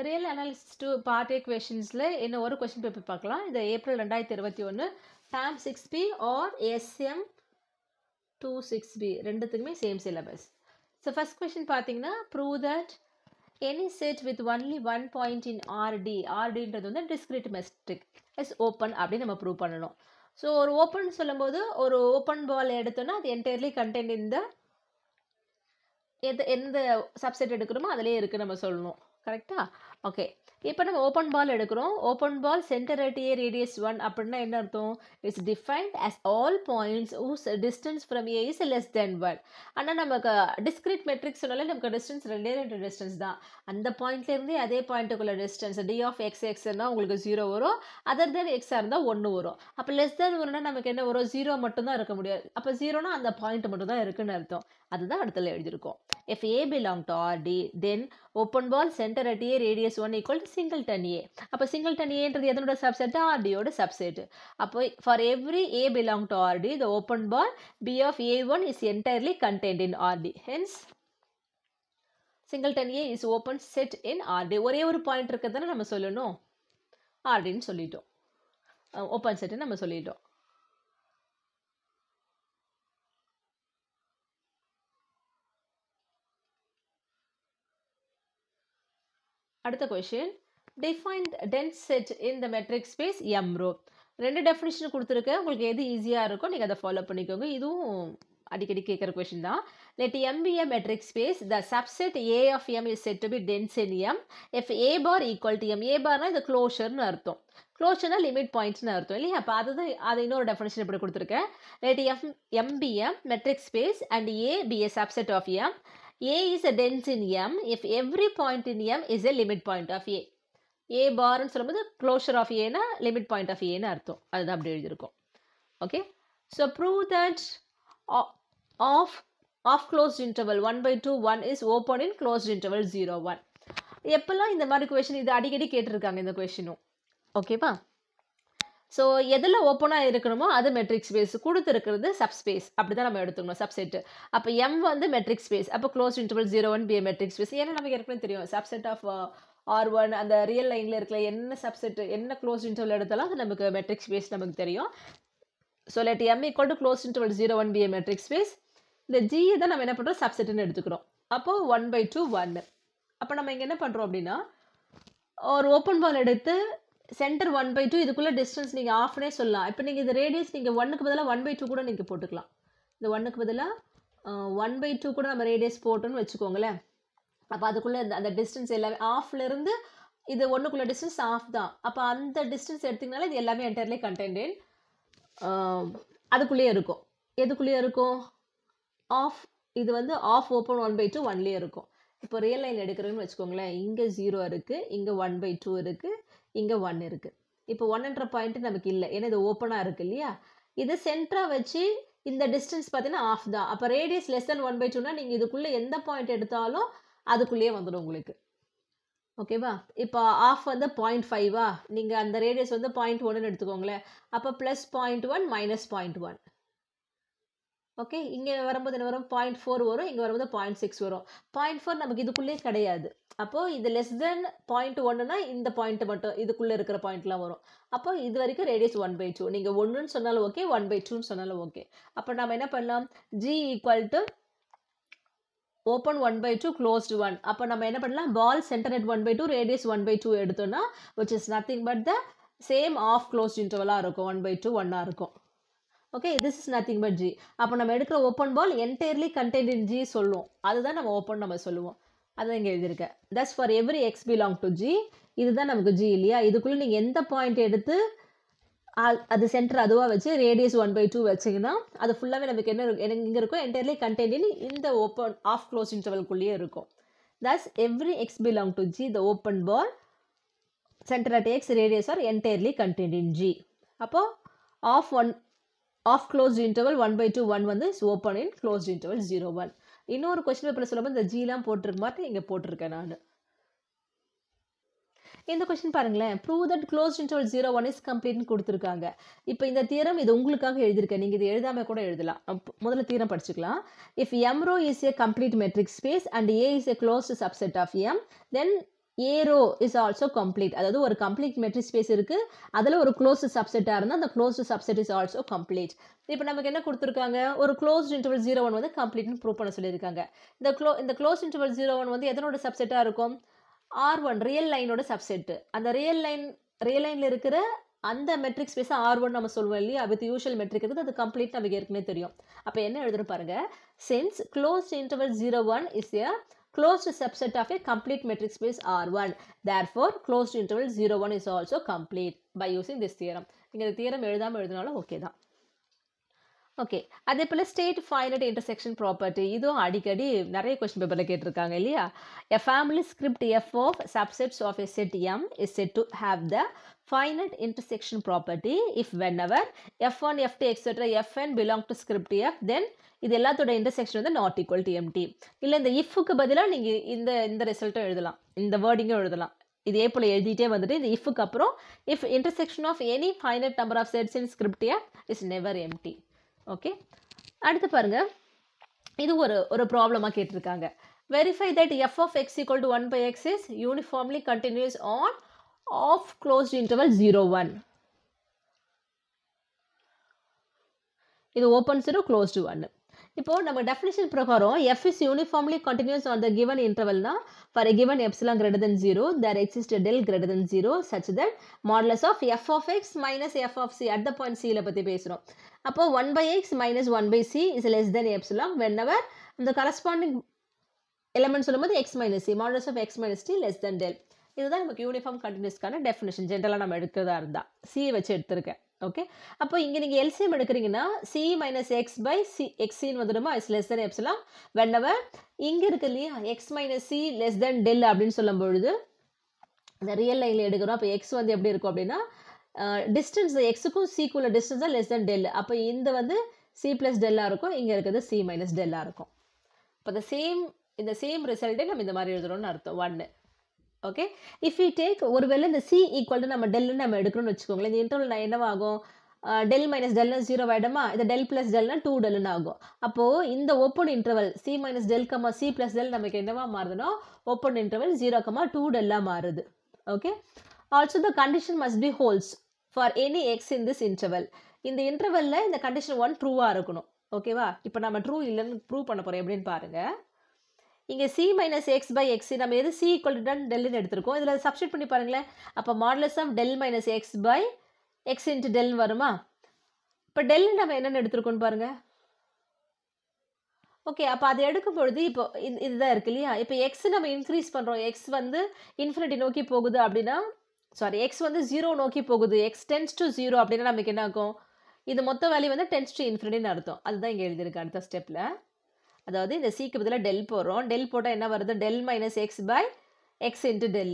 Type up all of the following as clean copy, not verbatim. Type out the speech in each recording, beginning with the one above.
Real analysis 2 part A கொஷின்ஸில் என்ன ஒரு question paper பார்க்கலாம். இது April 2021 dam 6B R SM 26B ரெண்டுத்துக்குமே same syllabus. So first question பார்த்தீங்கன்னா prove that any set with only one point in ஆர்டின்றது வந்து discrete matric is open அப்படின்னு நம்ம ப்ரூவ் பண்ணணும். ஸோ ஒரு ஓப்பன் சொல்லும்போது ஒரு ஓப்பன் பால் எடுத்தோன்னா அது என்டையர்லி கண்டென்ட் இந்த எந்த சப்செட் எடுக்கிறோமோ அதிலே இருக்குது நம்ம சொல்லணும். கரெக்டா? ஓகே, இப்போ நம்ம ஓப்பன் பால் எடுக்கிறோம். Open ball centre at a radius 1 அப்படின்னா என்ன அர்த்தம்? It's defined as all points whose distance from A is less than 1. ஆனால் நமக்கு டிஸ்கிரிட் மெட்ரிக் சொன்னாலே நமக்கு டிஸ்டன்ஸ் ரெண்டு டிஸ்டன்ஸ் தான். அந்த பாயிண்ட்லேருந்தே அதே பாயிண்ட்டுக்குள்ள டிஸ்டன்ஸ் டி ஆஃப் எக்ஸ் இருந்தால் உங்களுக்கு 0 வரும். அதர் தென் எக்ஸாக இருந்தால் 1 வரும். அப்போ லெஸ் தென் 1னா நமக்கு என்ன வரும்? 0 மட்டும்தான் இருக்க முடியாது. அப்போ 0னா அந்த பாயிண்ட் மட்டும் தான் இருக்குன்னு அர்த்தம். அதுதான் அடுத்தல எழுதியிருக்கோம். If A belong to RD, then open ball center at A radius 1 equal to singleton A. அப்போ singleton A என்றது எதனோட சப்செட்? RDயோட சப்செட். அப்போ for every A belong to RD, the open ball B of A1 is entirely contained in RD. Hence, singleton A is open set in RD. ஒரே ஒரு point இருக்கிறதுனா நம்ம சொல்லணும் RDன்னு சொல்லிட்டோம். Open set நம்ம சொல்லிட்டோம். அடுத்த கொஷின், டிஃபைன் டென்ஸ் செட் இன் த metric space M row. ரெண்டு டெஃபினிஷன் கொடுத்துருக்கேன். உங்களுக்கு எது ஈஸியாக இருக்கோ நீங்கள் அதை ஃபாலோ பண்ணிக்கோங்க. இதுவும் அடிக்கடி கேட்குற கொஷின் தான். Let M be a metric space, the subset A of M is said to be dense in M if A bar equal to M. A barனா இது க்ளோஷர்னு அர்த்தம். க்ளோஷர்னா லிமிட் பாயிண்ட்ஸ்னு அர்த்தம் இல்லையா? அப்போ அதுதான் அது இன்னொரு டெஃபினிஷன் இப்படி கொடுத்துருக்கேன். Let M be a metric space and A be a subset of M. A is a dense in M if every point in M is a limit point of A. A barன்னு சொல்லும்போது closure of A னா limit point of A ன்னு அர்த்தம். அதுதான் அப்படி எழுதியிருக்கோம். Okay, so prove that of closed interval 1/2 1 is open in closed interval 0 1. எப்பெல்லாம் இந்த மாதிரி கொஷின் இது அடிக்கடி கேட்டிருக்காங்க இந்த கொஷினும். ஓகேவா? ஸோ எதில் ஓப்பனாக இருக்கணுமோ அது மெட்ரிக் ஸ்பேஸ், கொடுத்துருக்கிறது சப்ஸ்பேஸ், அப்படி தான் நம்ம எடுத்துக்கணும் சப்செட்டு. அப்போ M வந்து மெட்ரிக் ஸ்பேஸ், அப்போ close interval 0 1 be metric space. ஏன்னா நமக்கு ஏற்கனவே தெரியும் சப்செட் ஆஃப் R1 அந்த ரியல் லைனில் இருக்கிற என்ன சப்செட் என்ன க்ளோஸ் இன்டர்வல் எடுத்தாலும் அது நமக்கு மெட்ரிக் ஸ்பேஸ் நமக்கு தெரியும். So let M equal to close interval 0 1 be metric space. இந்த G தான் நம்ம என்ன பண்ணுறோம்? சப்செட்டுன்னு எடுத்துக்கிறோம். அப்போது 1/2 1. அப்போ நம்ம இங்கே என்ன பண்ணுறோம் அப்படின்னா ஒரு ஓப்பன் பால் எடுத்து சென்டர் 1/2 இதுக்குள்ள டிஸ்டன்ஸ் நீங்கள் ஆஃப்னே சொல்லலாம். இப்போ நீங்கள் இந்த ரேடியஸ் நீங்கள் 1க்கு பதிலாக 1/2 கூட நீங்கள் போட்டுக்கலாம். இந்த 1க்கு பதிலாக 1/2 கூட நம்ம ரேடியஸ் போட்டோன்னு வச்சுக்கோங்களேன். அப்போ அதுக்குள்ளே அந்த டிஸ்டன்ஸ் எல்லாமே ஆஃப்லேருந்து இது 1க்குள்ள டிஸ்டன்ஸ் ஆஃப் தான். அப்போ அந்த டிஸ்டன்ஸ் எடுத்திங்கனால இது எல்லாமே என்டையர்லி கண்டென்ட் அதுக்குள்ளேயே இருக்கும். எதுக்குள்ளேயே இருக்கும்? ஆஃப். இது வந்து ஆஃப் ஓப்பன் 1/2 1லேயே இருக்கும். இப்போ ரியல் லைன் எடுக்கிறோன்னு வச்சுக்கோங்களேன். இங்கே 0 இருக்குது, இங்கே 1/2 இருக்குது, இங்கே 1 இருக்குது. இப்போ 1ன்ற பாயிண்ட் நமக்கு இல்லை, ஏன்னா இது ஓப்பனாக இருக்குது இல்லையா? இது சென்டராக வச்சு இந்த டிஸ்டன்ஸ் பார்த்தீங்கன்னா ஆஃப் தான். அப்போ ரேடியஸ் லெஸ் தென் 1/2னா நீங்கள் இதுக்குள்ளே எந்த பாயிண்ட் எடுத்தாலும் அதுக்குள்ளேயே வந்துடும் உங்களுக்கு. ஓகேவா? இப்போ ஆஃப் வந்து 0.5வா, நீங்கள் அந்த ரேடியஸ் வந்து 0.1ன்னு எடுத்துக்கோங்களேன். அப்போ +0.1 -0.1. ஓகே, இங்கே வரும்போது என்ன வரும்? 0.4 வரும், இங்கே வரும்போது 0.6 வரும். 0.4 நமக்கு இதுக்குள்ளேயே கிடையாது. அப்போது இது லெஸ் தென் 0.1னா இந்த பாயிண்ட் மட்டும் இதுக்குள்ளே இருக்கிற பாயிண்ட்லாம் வரும். அப்போ இது வரைக்கும் ரேடியஸ் 1/2. நீங்கள் 1ன்னு சொன்னாலும் ஓகே, 1/2ன்னு சொன்னாலும் ஓகே. அப்போ நம்ம என்ன பண்ணலாம்? G equal to open 1/2 closed 1. அப்போ நம்ம என்ன பண்ணலாம்? பால் சென்டர் அட் 1/2 ரேடியஸ் 1/2 எடுத்தோம்னா which is nothing but the same of closed இன்டர்வலாக இருக்கும். 1/2 1ஆக இருக்கும். Okay, this is nothing but G. அப்போ நம்ம எடுக்கிற open ball entirely content in G சொல்லுவோம். அதுதான் நம்ம ஓப்பன் நம்ம சொல்லுவோம். அதுதான் இங்கே எழுதியிருக்கேன். That's for every x belong to G. இதுதான் நமக்கு G இல்லையா? இதுக்குள்ளே நீங்கள் எந்த பாயிண்ட் எடுத்து அது சென்டர் அதுவாக வச்சு ரேடியஸ் 1/2 வச்சிங்கன்னா அது ஃபுல்லாகவே நமக்கு என்ன இங்கே இருக்கும்? என்டையர்லி கண்டென்ட் இன் இந்த ஓப்பன் ஆஃப் க்ளோஸ் இன்டர்வல்குள்ளேயே இருக்கும். That's every x belong to G, the open ball centre at x radius are entirely content in G. அப்போது ஆஃப் க்ளோஸ்ட் இன்டர்வல் 1/2 1 வந்து ஓப்பன் இன் க்ளோஸ்ட் இன்டர்வல் 0 1. இன்னொரு கொஸ்டின் பேப்பரில் சொல்லும்போது இந்த Gலாம் போட்டிருக்க மாட்டேன், இங்கே போட்டிருக்கேன் நான். இந்த கொஸ்டின் பாருங்களேன். Prove that closed interval 0 1 is கம்ப்ளீட்னு கொடுத்துருக்காங்க. இப்போ இந்த தியரம் இது உங்களுக்காக எழுதியிருக்கேன், நீங்கள் இது எழுதாமல் கூட எழுதலாம். முதல்ல தியரம் படிச்சுக்கலாம். If M rho is a complete metric space and A is a closed subset of M, then A row is also complete. அதாவது ஒரு complete metric space இருக்கு, அதுல ஒரு closed subset இருந்தா அந்த closed subset is also complete. இப்போ நமக்கு என்ன கொடுத்திருக்காங்க, ஒரு closed interval 01 வந்து complete னு prove பண்ண சொல்லியிருக்காங்க. இந்த closed interval 01 வந்து எதனோட subset இருக்கும், R1 real line ஓட subset. அந்த real lineல இருக்கிற அந்த மெட்ரிக் ஸ்பேஸ் R1 நம்ம சொல்லுவோம் இல்லையா, வித் யூஷுவல் மெட்ரிக் இருக்குது, அது கம்ப்ளீட் நமக்கு ஏற்கனவே தெரியும். அப்போ என்ன எழுதுறோம் பாருங்க, since closed interval 01 is a closed subset of a complete metric space R1, therefore closed interval 01 is also complete by using this theorem. நீங்க இந்த தியரம் எழுதாம எழுதினாலும் ஓகே தான். ஓகே, அதே போல் ஸ்டேட் ஃபைனைட் இன்டர்செக்ஷன் ப்ராப்பர்ட்டி, இதுவும் அடிக்கடி நிறைய கொஸ்டின் பேப்பரில் கேட்டிருக்காங்க இல்லையா. A family script F of subsets of a set M is set to have the finite intersection property if whenever F1, F2, etcetera Fn belong to script F, then இது எல்லாத்தோட intersection வந்து not equal to empty. இல்லை இந்த இஃப்க்கு பதிலாக நீங்கள் இந்த ரிசல்ட்டும் எழுதலாம், இந்த வேர்டிங்கும் எழுதலாம். இதே போல் எழுதிட்டே வந்துட்டு இந்த இஃப்க்கு அப்புறம் if intersection of any finite number of sets in script f is never empty. Okay, அடுத்து பாருங்க, இது ஒரு ப்ராப்ளமாக கேட்டிருக்காங்க. Verify that f of x equal to 1 by x is uniformly continuous on of closed interval 01. இது open 0 closed 1. இப்போ நம்ம definition பிரகாரம் f is uniformly continuous on the given interval na, for a given epsilon greater than 0 there exists a del greater than 0 such that modulus of f of x minus f of c at the point c ல பத்தி பேசுறோம். அப்போ 1 by x minus 1 by c is less than epsilon whenever the corresponding element சொல்லும்போது x minus c, modulus of x minus t less than del. இதுதான் நமக்கு uniform கண்டினியூஸ்க்கான definition ஜென்ரலாக நம்ம எடுக்கிறதா இருந்தா c வச்சு எடுத்திருக்கேன். ஓகே, அப்போ இங்கே நீங்கள் எல்சிஎம் எடுக்கிறீங்கன்னா c minus X by C எக்ஸின்னு வந்துடுமா, is less than epsilon whenever இங்கே இருக்கு இல்லையா X minus C less than delta அப்படின்னு சொல்லும் பொழுது இந்த ரியல் லைனில் எடுக்கிறோம். அப்போ எக்ஸ் வந்து எப்படி இருக்கும் அப்படின்னா டிஸ்டன்ஸ் எக்ஸுக்கும் சிக்குள்ள டிஸ்டன்ஸ் தான் லெஸ் தென் டெல். அப்போ இந்த வந்து சி ப்ளஸ் டெல்லாக இருக்கும், இங்கே இருக்கிறது சி மைனஸ் டெல்லாக இருக்கும். இப்போ இந்த சேம் ரிசல்ட்டே நம்ம இந்த மாதிரி எழுதுறோம்னு அர்த்தம் 1. ஓகே, இஃப் யூ டேக் ஒருவேளை இந்த சி ஈக்குவல் டு நம்ம டெல்னு நம்ம எடுக்கணும்னு வச்சுக்கோங்களேன், இந்த இன்டர்வல் நான் என்னவாகும், டெல் மைனஸ் டெல்னா 0 ஆகிடுமா, இந்த டெல் ப்ளஸ் டெல்னா 2 டெல்னு ஆகும். அப்போது இந்த open interval c minus del comma c plus del நமக்கு என்னவா மாறுதுன்னா ஓப்பன் இன்டர்வல் 0, 2 டெல்லாக மாறுது. Okay, also the condition must be holds for any x in this interval. இந்த இன்டர்வலில் இந்த கண்டிஷன் 1 ட்ரூவாக இருக்கணும். ஓகேவா, இப்போ நம்ம ட்ரூ இல்லைன்னு ப்ரூவ் பண்ண போகிறோம். எப்படின்னு பாருங்கள், இங்கே c minus X by x நம்ம எது சி ஈக்குவல் டு டெல்னு எடுத்திருக்கோம், இதில் சப்ஸ்டிட் பண்ணி பாருங்களேன். அப்போ modulus of del minus X by X into del வருமா. இப்போ டெல் நம்ம என்னென்னு எடுத்திருக்கோன்னு பாருங்கள். ஓகே, அப்போ அதை எடுக்கும் பொழுது இப்போ இதுதான் இருக்கு இல்லையா. இப்போ எக்ஸ் நம்ம இன்க்ரீஸ் பண்ணுறோம், எக்ஸ் வந்து இன்ஃபினிட்டி நோக்கி போகுது அப்படின்னா, சாரி எக்ஸ் வந்து 0 நோக்கி போகுது, எக்ஸ் டென்ஸ் டு 0 அப்படின்னா நமக்கு என்ன ஆகும், இது மொத்த வேல்யூ வந்து டென்ஸ் டு இன்ஃபினிட்டின்னு அர்த்தம். அதுதான் இங்கே எழுதியிருக்கு அடுத்த ஸ்டெப்பில். அதாவது இந்த சிக்கு பதிலாக டெல் போடுறோம், டெல் போட்டால் என்ன வருது, delta minus X by X into delta,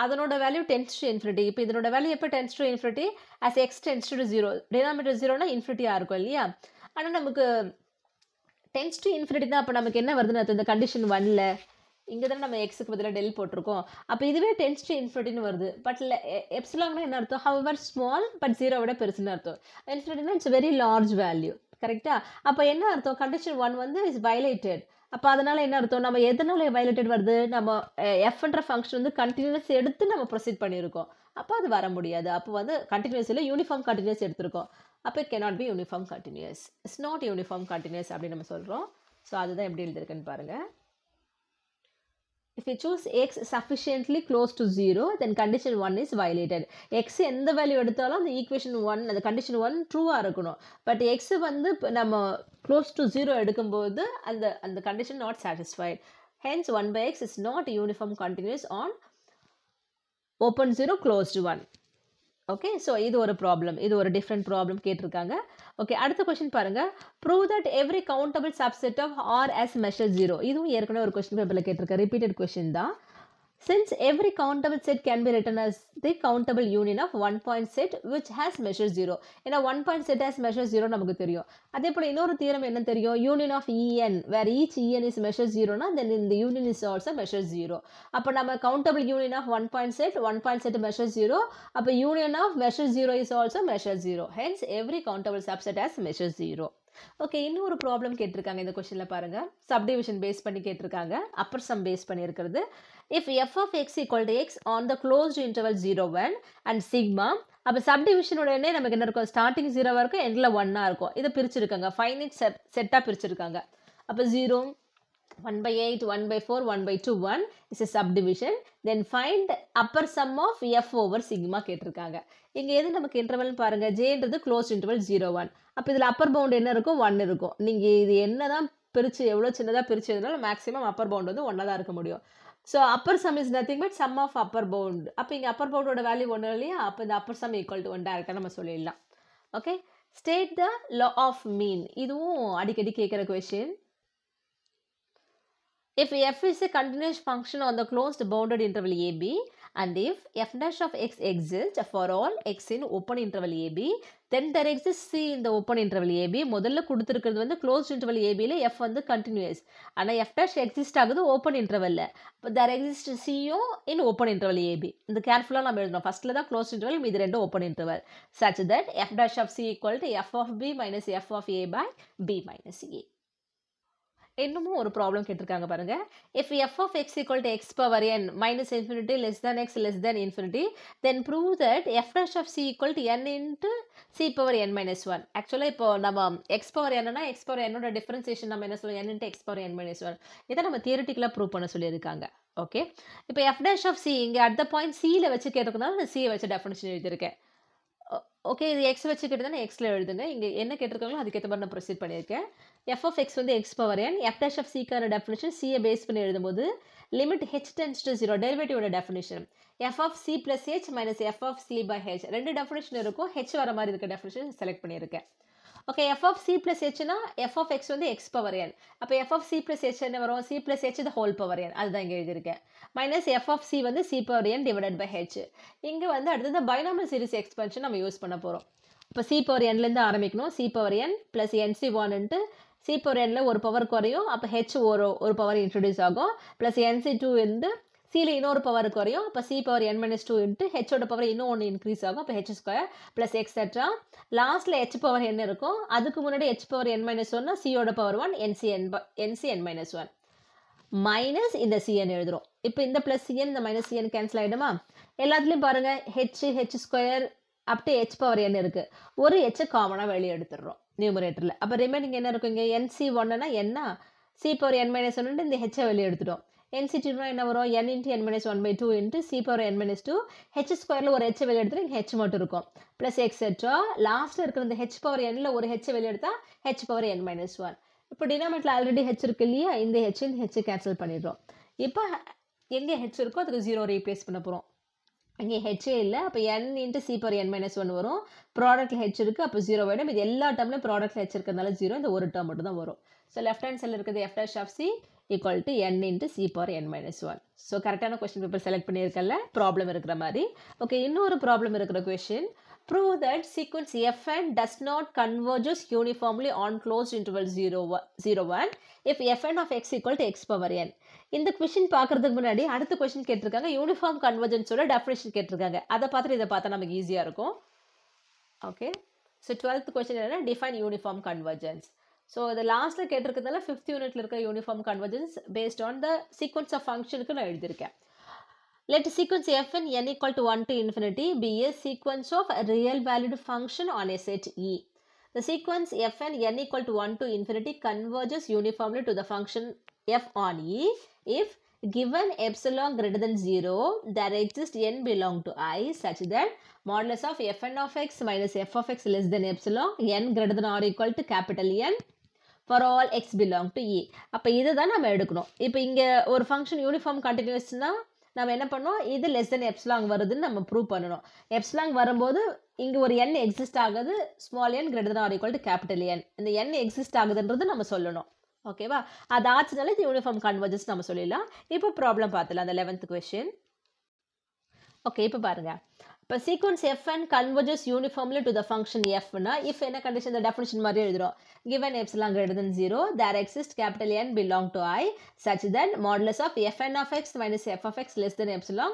அதனோட வேல்யூ டென்ஸ் டு இன்ஃபினிட்டி. இப்போ இதனோட வேல்யூ எப்போ tends to infinity, as X tends to 0, denominator 0னா இன்ஃபினிட்டியாக இருக்கும் இல்லையா. ஆனால் நமக்கு டென்ஸ் டு இன்ஃபினிட்டி தான். அப்போ நமக்கு என்ன வருதுன்னு இந்த கண்டிஷன் 1ல் இங்கே தானே நம்ம எக்ஸுக்கு பதிலாக டெல் போட்டிருக்கோம். அப்போ இதுவே டென்ஸ் டு இன்ஃபினிட்டின்னு வருது. பட் எப்சிலான்னா என்ன அர்த்தம், ஹவர் ஸ்மால் பட் 0 விட பெருசுன்னு அர்த்தம். இன்ஃபினிட்டினா இட்ஸ் வெரி லார்ஜ் வேல்யூ. கரெக்டா, அப்போ என்ன அர்த்தம், கண்டிஷன் 1 வந்து இஸ் வயலேட்டட். அப்போ அதனால என்ன அர்த்தம், நம்ம எதனால வயலேட்டட் வருது, நம்ம எஃப்ன்ற ஃபங்க்ஷன் வந்து கண்டினியூஸ் எடுத்து நம்ம ப்ரொசீட் பண்ணியிருக்கோம். அப்போ அது வர முடியாது. அப்போ வந்து கண்டினியூஸ் இல்லை, யூனிஃபார்ம் கண்டினியூஸ் எடுத்திருக்கோம். அப்போ it cannot be uniform continuous, it's not uniform continuous அப்படின்னு நம்ம சொல்கிறோம். ஸோ அதுதான் எப்படி எழுதிருக்குன்னு பாருங்கள். If you choose x sufficiently close to 0, then condition 1 is violated. x எந்த வேல்யூ எடுத்தாலும் அந்த ஈக்குவேஷன் 1 அந்த கண்டிஷன் 1 ட்ரூவாக இருக்கணும். பட் x வந்து நம்ம க்ளோஸ் டு 0 எடுக்கும்போது அந்த condition not satisfied. Hence 1 by x is not uniform continuous on open 0 closed 1. Okay, so இது ஒரு ப்ராப்ளம், இது ஒரு டிஃப்ரெண்ட் ப்ராப்ளம் கேட்டிருக்காங்க. ஓகே, அடுத்த கொஸ்டின் பாருங்க, prove that every countable subset of R as measure 0. இதுவும் ஏற்கனவே ஒரு கொஸ்டின் பேப்பரில் கேட்டிருக்க ரிப்பீட்டட் கொஸ்டின் தான். Since every countable set can be written as the countable union of one point set which has measure 0. ஏன்னா one point set has measure 0 நமக்கு தெரியும். அதே போல இன்னொரு தியரம் என்ன தெரியும், union of en where each en is measure 0 னா then in the union is also measure 0. அப்போ நம்ம countable union of one point set measure 0. அப்போ union of measure 0 is also measure 0. Hence every countable subset has measure 0. Okay, இன்னொரு problem கேட்டிருக்காங்க இந்த கொஸ்டினில் பாருங்கள். Subdivision base பண்ணி கேட்டிருக்காங்க, அப்பர் சம் பேஸ் பண்ணி இருக்கிறது. if f of x equal to x on the closed interval 0 1 and sigma அப்போ சப்டிவிஷன் உடனே நமக்கு என்ன இருக்கும் ஸ்டார்டிங் 0 இருக்கும் எண்டில் 1 இருக்கும் இதை பிரிச்சிருக்காங்க ஃபைனைட் செட்டாக பிரிச்சிருக்காங்க அப்போ 0 1 by 8 1 by 4 1 by 2 1 is a subdivision then find upper sum of f over sigma கேட்டிருக்காங்க இங்கே எது நமக்கு இன்டர்வல்னு பாருங்க ஜேன்றது க்ளோஸ்ட் இன்டர்வல் 0 1 அப்போ இதில் அப்பர் பவுண்ட் என்ன இருக்கும் 1 இருக்கும் நீங்கள் இது என்ன தான் பிரித்து எவ்வளோ சின்னதாக பிரித்து எழுதினாலும் மேக்ஸிமம் அப்பர் பவுண்ட் வந்து 1 தான் இருக்க முடியும் so upper sum is nothing but sum of upper bound அப்போ இங்கே அப்பர் பவுண்டோட வேல்யூ 1 இல்லையா அப்போ இந்த அப்பர் சம் ஈக்குவல் டு 1 டேரெக்டாக நம்ம சொல்லிடலாம் okay state the law of mean இதுவும் அடிக்கடி கேட்குற question if f is a continuous function on the closed bounded interval ab and if f dash of x exists for all x in open interval ab then there exists c in the open interval ab முதல்ல கொடுத்திருக்கிறது வந்து closed interval ab ல f வந்து continuous ஆனா f dash exist ஆகுது open interval ல அப்ப there exists c in open interval ab இந்த கேர்ஃபுல்லா நம்ம எழுதணும் ஃபர்ஸ்ட்ல தான் closed interval மீதி ரெண்டும் open interval such that f dash of c equal to f of b minus f of a by b minus a இன்னமும் ஒரு ப்ராப்ளம் கேட்டிருக்காங்க பாருங்க if f of x equal to x power n minus infinity less than x less than infinity then prove that f dash of c equal to n into c power n minus 1 ஆக்சுவலாக இப்போ நம்ம x power n x power n ஓட differentiation நம்ம என்ன சொல்லுவோம் n into x power n minus 1 இதை நம்ம தியரிட்டிக்கலாக prove பண்ண சொல்லியிருக்காங்க ஓகே இப்போ f dash of c இங்கே அட் த பாயிண்ட் c வச்சு கேட்டிருக்கனால நான் c வச்சு டெஃபினிஷன் எழுதியிருக்கேன் ஓகே இது எக்ஸ் வச்சுக்கிட்டு தானே எக்ஸில் எழுதுங்க இங்கே என்ன கேட்டிருக்காங்களோ அதுக்கேற்ற மாதிரி நான் ப்ரொசீட் பண்ணியிருக்கேன் எஃப் ஆஃப் எக்ஸ் வந்து X power N F dash of சிக்கான டெஃபினிஷன் சியை பேஸ் பண்ணி எழுதும்போது லிமிட் ஹெச் டென்ஸ் டு 0 டெரிவேட்டிவோட definition F of C plus H minus F of C by H ரெண்டு டெஃபினிஷன் இருக்கும் ஹெச் வர மாதிரி இருக்க டெஃபினிஷன் செலக்ட் பண்ணியிருக்கேன் okay F of C plus ஹெச்னா எஃப் ஆஃப் எக்ஸ் வந்து எக்ஸ் பவர் என் அப்போ F of C plus H என்ன வரும் C plus H the whole power N அதுதான் இங்கே எழுதியிருக்கேன் மைனஸ் எஃப் ஆஃப் சி வந்து C power N divided by H இங்கே வந்து அடுத்தது பைனாமல் சீரிஸ் எக்ஸ்பென்ஷன் நம்ம யூஸ் பண்ண போகிறோம் இப்போ சி பவர் என்லேருந்து ஆரம்பிக்கணும் C power n plus NC ஒன்ட்டு C power எனில் ஒரு பவர் குறையும் அப்போ ஹெச் ஒரு பவர் இன்ட்ரடியூஸ் ஆகும் ப்ளஸ் என்சி டூ வந்து சியில் இன்னொரு பவர் குறையும் அப்போ C power n minus two into ஹெச்சோட power இன்னும் ஒன்று இன்க்ரீஸ் ஆகும் அப்போ ஹெச் ஸ்கொயர் ப்ளஸ் எக்ஸெட்ரா லாஸ்ட்டில் ஹெச் பவர் என் இருக்கும் அதுக்கு முன்னாடி ஹெச் பவர் என் மைனஸ் ஒன்னா சியோட பவர் 1 என்சி என் மைனஸ் 1 மைனஸ் இந்த சிஎன் எழுதுறோம் இப்போ இந்த ப்ளஸ் சிஎன் இந்த மைனஸ் சிஎன் கேன்சல் ஆகிடுமா எல்லாத்துலேயும் பாருங்கள் H square up to H power N இருக்குது ஒரு ஹெச்சை காமனாக வெளியே எடுத்துடுறோம் நியூமரேட்டரில் அப்போ ரிமைனிங் என்ன இருக்கும் இங்கே என்சி ஒன்னுனா என்ன சி பவர் என் மைனஸ் ஒன்று இந்த ஹெச்சை வெளியே எடுத்துட்டோம் என்சி டூனா என்ன வரும் n into n minus 1/2 into c power n minus 2 H ஸ்கொயரில் ஒரு ஹெச்சை வெளியே எடுத்துட்டு இங்கே ஹெச் மட்டும் இருக்கும் ப்ளஸ் எக்ஸெட்ரா லாஸ்ட்டில் இருக்கிற இந்த ஹெச் பவர் எண்ணில் ஒரு ஹெச்சை வெளியே எடுத்தால் ஹெச் பவர் என் மைனஸ் 1 இப்போ டினாமினேட்டரில் ஆல்ரெடி ஹெச் இருக்கு இல்லையா இந்த ஹெச் கேன்சல் பண்ணிடுறோம் இப்போ எங்கே ஹெச் இருக்கோ அதுக்கு 0 ரீப்ளேஸ் பண்ண போகிறோம் இங்கே ஹெச்சே இல்லை அப்போ என் into c power n minus 1 வரும் ப்ராடக்ட்டில் ஹெச் இருக்குது அப்போ 0 வேணும் இது எல்லா டேர்ம்லையும் ப்ராடக்ட்டில் ஹெச் இருக்கிறதுனால 0 இந்த ஒரு டேர்ம் மட்டும் தான் வரும் ஸோ லெஃப்ட் ஹேண்ட் சைடில் இருக்கிறது f dash of c equal to n into c power n minus 1 so கரெக்டான கொஸ்டின் பேப்பர் செலக்ட் பண்ணியிருக்கல ப்ராப்ளம் இருக்கிற மாதிரி ஓகே இன்னொரு ப்ராப்ளம் இருக்கிற question prove that sequence fn does not converges uniformly on closed interval 0 1 if fn of x equal to x power n இந்த question பார்க்கறதுக்கு முன்னாடி அடுத்த கொஸ்டின் கேட்டிருக்காங்க யூனிஃபார்ம் கன்வர்ஜென்ஸோட டெஃபினிஷன் கேட்டிருக்காங்க அதை பார்த்துட்டு இதை பார்த்தா நமக்கு ஈஸியாக இருக்கும் ஓகே ஸோ 12th கொஸ்டின் என்ன டிஃபைன் யூனிஃபார்ம் கன்வர்ஜென்ஸ் ஸோ இது லாஸ்ட்டில் கேட்டிருக்கிறதுனால 5th யூனிட்ல இருக்க uniform convergence based on the sequence of ஃபங்க்ஷனுக்கு நான் எழுதியிருக்கேன் Let sequence fn n equal to 1 to infinity be a sequence of a real valued function on a set E. The sequence fn n equal to 1 to infinity converges uniformly to the function f on E if given epsilon greater than 0 there exists n belong to I such that modulus of fn of x minus f of x less than epsilon n greater than or equal to capital N for all x belong to E. அப்போ இதை தான் நம்ம எடுக்கணும் இப்போ இங்கே ஒரு function uniform கண்டினியூஸ்னா நம்ம என்ன பண்ணோம் இது லெஸ் தென் எப்சிலாங் வருதுன்னு நம்ம ப்ரூவ் பண்ணணும் எப்சிலாங் வரும்போது இங்கே ஒரு n எக்ஸிஸ்ட் ஆகுது small n greater than or equal to capital n இந்த n எக்ஸிஸ்ட் ஆகுதுன்றது நம்ம சொல்லணும் ஓகேவா அது ஆச்சுனால இது யூனிஃபார்ம் கன்வர்ஜன்ஸ் நம்ம சொல்லிடலாம் இப்போ ப்ராப்ளம் பார்த்துலாம் அந்த 11th கொஸ்டின் ஓகே இப்போ பாருங்க இப்போ sequence fn converges uniformly to the function f னா if என்ன கண்டிஷன் இந்த டெஃபினிஷன் மாதிரி எழுதுறோம் given epsilon greater than 0 there exists capital N belong to I such that modulus of fn of x minus f of x less than epsilon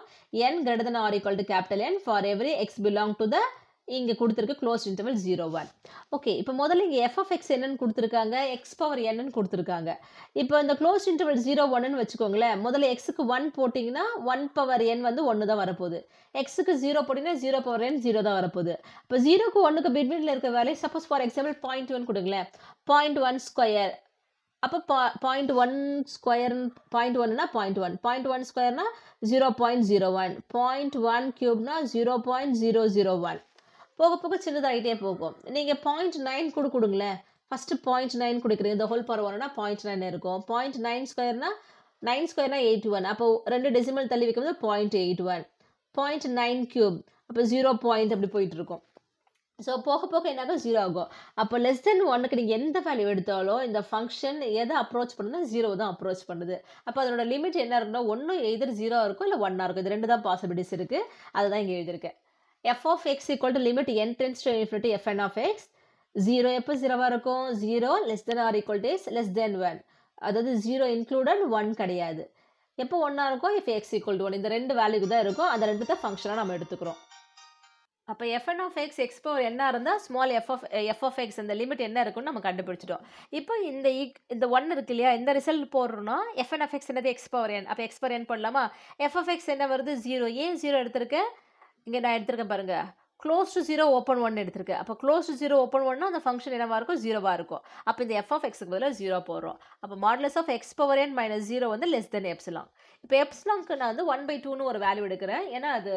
n greater than or equal to capital N for every x belong to the இங்கே கொடுத்துருக்கு close interval 0 1. Okay, இப்போ முதல்ல இங்கே F of X என்னன்னு கொடுத்துருக்காங்க, X power என்னன்னு கொடுத்துருக்காங்க. இப்போ இந்த க்ளோஸ் இன்டர்வல் 0 1ன்னு வச்சுக்கோங்களேன். முதல்ல எக்ஸுக்கு 1 போட்டிங்கன்னா 1 பவர் n வந்து 1 தான் வரப்போகுது. எக்ஸுக்கு 0 போட்டிங்கன்னா 0 பவர் n 0 தான் வரப்போகுது. இப்போ 0க்கு 1க்கு பிட்வீனில் இருக்க வேல்யூ சப்போஸ் ஃபார் எக்ஸாம்பிள் 0.1 கொடுங்களேன். 0.1 ஸ்கொயர் அப்போ 0.1 ஸ்கொயர் 0.1னா 0.1 0.1 ஸ்கொயர்னா 0.01 0.1 கியூப்னா 0.001 போக போக சின்னதாகிட்டே போகும். நீங்கள் 0.9 கூட கொடுங்களேன். ஃபஸ்ட்டு 0.9 கொடுக்குறீங்க, இந்த ஹோல் பவர் 1னா 0.9 இருக்கும். 0.9 ஸ்கொயர்னா 9 ஸ்கொயர்னா 81, அப்போ 2 டெசிமல் தள்ளி வைக்கும்போது 0.81 0.9 கியூப் அப்போ 0 அப்படி போயிட்டு இருக்கும். ஸோ போக போக என்னாகும் 0 ஆகும். அப்போ லெஸ் தென் 1க்கு நீங்கள் எந்த வேல்யூ எடுத்தாலும் இந்த ஃபங்க்ஷன் எதை அப்ரோச் பண்ணுதுன்னா 0 தான் அப்ரோச் பண்ணுது. அப்போ அதனோட லிமிட் என்ன இருக்குன்னா ஒன்று எதிர் 0 இருக்கும் இல்லை 1 இருக்கும். இது 2 தான் பாசிபிலிட்டிஸ் இருக்குது. அதுதான் இங்கே எழுதியிருக்கேன். F of x equal to limit n tends to infinity fn of x 0 எப்போ 0வாக இருக்கும்? 0 less than or equal to s less than 1, அதாவது 0 இன்க்ளூடட் 1 கிடையாது. எப்போ 1ஆக இருக்கும்? if x equal to 1. இந்த 2 வேல்யூக்கு தான் இருக்கும். அந்த 2 தான் ஃபங்க்ஷனாக நம்ம எடுத்துக்கிறோம். அப்போ fn of x x power என்ன இருந்தால் ஸ்மால் எஃப் ஆஃப் எக்ஸ் இந்த லிமிட் என்ன இருக்குன்னு நம்ம கண்டுபிடிச்சிட்டோம். இப்போ இந்த 1 இருக்கு இல்லையா, இந்த ரிசல்ட் போடுறோம்னா fn ஆஃப் எக்ஸ் என்னது எக்ஸ் பவர் n. அப்போ எக்ஸ் பவர் n போடலாமா? எஃப் ஆஃப் எக்ஸ் என்ன வருது? 0. ஏன் 0 எடுத்திருக்கேன்? இங்கே நான் எடுத்திருக்கேன் பாருங்க, க்ளோஸ் டு 0 ஓப்பன் 1 எடுத்திருக்கேன். அப்போ க்ளோஸ் டு 0 ஓப்பன் 1னா அந்த ஃபங்க்ஷன் என்னவாக இருக்கும்? 0வாக இருக்கும். அப்போ இந்த எஃப் ஆஃப் எக்ஸுக்கு பதிலாக 0 போடுறோம். அப்போ modulus of x power n minus 0 வந்து லெஸ் தென் எப்சிலான். இப்போ எப்சிலாங்க்கு நான் வந்து 1/2ன்னு ஒரு வேல்யூ எடுக்கிறேன். ஏன்னா அது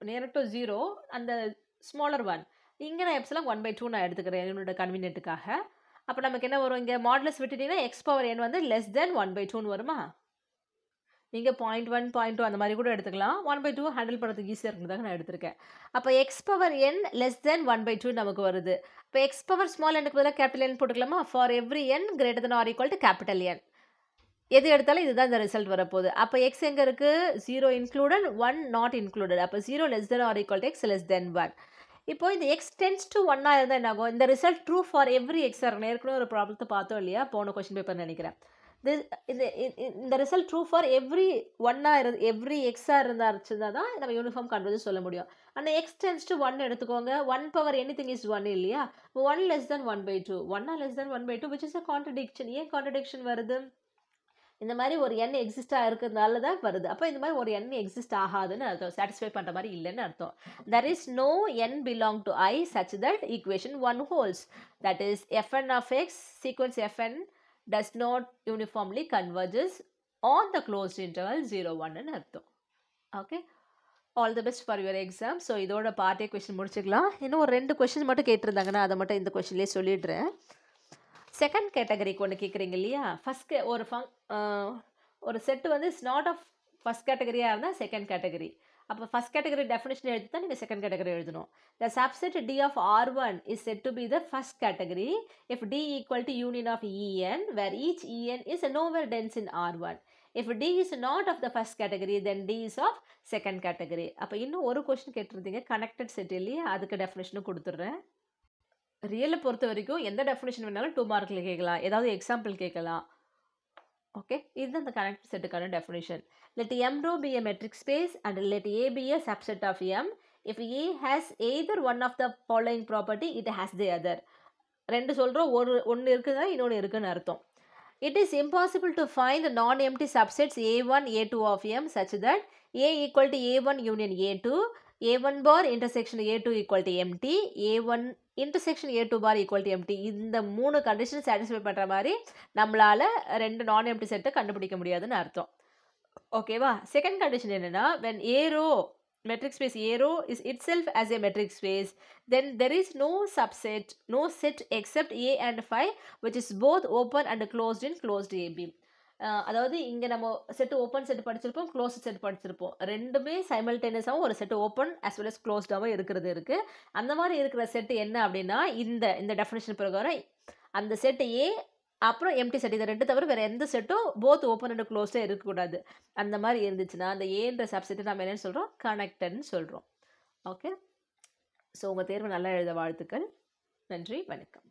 நியர் டு 0, அந்த ஸ்மாலர் 1. இங்கே நான் எப்சிலான் 1/2 நான் எடுத்துக்கிறேன் என்னோட கன்வீனியன்ட்டுக்காக. அப்போ நமக்கு என்ன வரும்? இங்கே மாடுலஸ் விட்டுட்டீங்கன்னா எக்ஸ் பவர் n வந்து லெஸ் தென் 1/2ன்னு வருமா? நீங்கள் 0.1 0.2 அந்த மாதிரி கூட எடுத்துக்கலாம். 1/2 ஹேண்டில் பண்ணுறதுக்கு ஈஸியாக இருக்கிறதாக நான் எடுத்திருக்கேன். அப்போ X power n less than 1/2 நமக்கு வருது. இப்போ எக்ஸ் பவர் ஸ்மால் n பதிலாக கேபிட்டல் n போட்டுக்கலாமா? For every n greater than or equal to capital n. எது எடுத்தாலும் இதுதான் இந்த ரிசல்ட் வரப்போகுது. அப்போ எக்ஸ் எங்கே இருக்குது? 0 இன்க்ளூடட் 1 நாட் இன்க்ளூடட். அப்போ 0 less than or equal to x less than 1. இப்போ இந்த எக்ஸ் டென்ஸ் டு 1 இருந்தால் என்ன ஆகும்? இந்த ரிசல்ட் ட்ரூ ஃபார் எவ்ரி எக்ஸாக இருக்கணும். ஏற்கனவே ஒரு ப்ராப்ளத்தை பார்த்தோம் இல்லையா, போன கொஸ்டின் பேப்பர் நினைக்கிறேன். இந்த result true for every every எக்ஸாக இருந்தால் தான் நம்ம யூனிஃபார்ம் கன்வர்ஜன்ஸ் சொல்ல முடியும். ஆனால் எக்ஸ் டென்ஸ் டு 1 எடுத்துக்கோங்க. 1 பவர் எனிதிங் இஸ் 1 இல்லையா? 1 less than 1/2 1 less than 1/2 which is a contradiction. ஏன் கான்ட்ரடிக்ஷன் வருது? இந்த மாதிரி ஒரு n எக்ஸிஸ்டாக இருக்கிறதுனால தான் வருது. அப்போ இந்த மாதிரி ஒரு n எக்ஸிஸ்ட் ஆகாதுன்னு அர்த்தம், சாட்டிஸ்ஃபை பண்ணுற மாதிரி இல்லைன்னு அர்த்தம். there is no n belong to I such that equation 1 holds. that is fn of x sequence fn does not uniformly converges on the closed interval 0 1 ன்னு அர்த்தம். Okay, all the best for your exam. So இதோட part A question முடிச்சுக்கலாம். இன்னும் ஒரு 2 question மட்டும் கேட்டிருந்தாங்கன்னா அதை மட்டும் இந்த கொஸ்டின்லேயே சொல்லிடுறேன். செகண்ட் கேட்டகரிக்கு ஒன்று கேட்குறீங்க இல்லையா? ஃபஸ்ட் ஒரு செட்டு வந்து இட்ஸ் நாட் ஆஃப் ஃபஸ்ட் கேட்டகரியாக இருந்தால் செகண்ட் கேட்டகரி. அப்போ ஃபஸ்ட் கேட்டகரி டெஃபினேஷன் எழுதி தான் நீங்கள் செகண்ட் கேட்டகரி எழுதணும். த subset D of R1 is said to be the first category if D equal to union of En where each En is nowhere dense in R1. If D is not of the first category then D is of second category. அப்போ இன்னும் ஒரு question கேட்டிருந்தீங்க connected set இல்லையா, அதுக்கு டெஃபினேஷனும் கொடுத்துட்றேன். ரியலை பொறுத்த வரைக்கும் எந்த டெஃபினேஷன் வேணாலும் 2 மார்க்கில் கேட்கலாம், ஏதாவது எக்ஸாம்பிள் கேட்கலாம். ஓகே, இதுதான் இந்த கனெக்டட் செட்டுக்கான definition. let M row be a metric space and let A be a subset of M. if A has either one of the following property it has the other. ரெண்டு சொல்கிறோம், ஒன்று இருக்குதுன்னா இன்னொன்று இருக்குன்னு அர்த்தம். it is impossible to find non-empty subsets A1 A2 of M such that A equal to A1 union A2, A1 bar intersection A2 equal to empty, A1 intersection A2 bar equal to empty. இந்த 3 condition satisfy பண்ணுற மாதிரி நம்மளால் 2 நான் empty செட்டை கண்டுபிடிக்க முடியாதுன்னு அர்த்தம். ஓகேவா? செகண்ட் கண்டிஷன் என்னென்னா when A row metric space A row is itself as a metric space then there is no subset, no set except A and phi which is both open and closed in closed AB. அதாவது இங்கே நம்ம set open set படிச்சிருப்போம், close set படிச்சிருப்போம். ரெண்டுமே சைமல்டேனியஸாகவும் ஒரு set open as well as க்ளோஸ்டாகவும் இருக்குது. அந்த மாதிரி இருக்கிற செட்டு என்ன அப்படின்னா இந்த டெஃபினேஷன் பிரகாரம் அந்த செட்டு ஏ அப்புறம் எம்டி செட், இதை 2 தவிர வேறு எந்த செட்டும் போத் ஓப்பன் அண்ட் க்ளோஸ்டாக இருக்கக்கூடாது. அந்த மாதிரி இருந்துச்சுன்னா அந்த ஏன்ற சப்செட்டை நம்ம என்னென்னு சொல்கிறோம்? கனெக்டட்னு சொல்கிறோம். ஓகே, ஸோ உங்கள் தேர்வு நல்லா எழுத வாழ்த்துக்கள். நன்றி, வணக்கம்.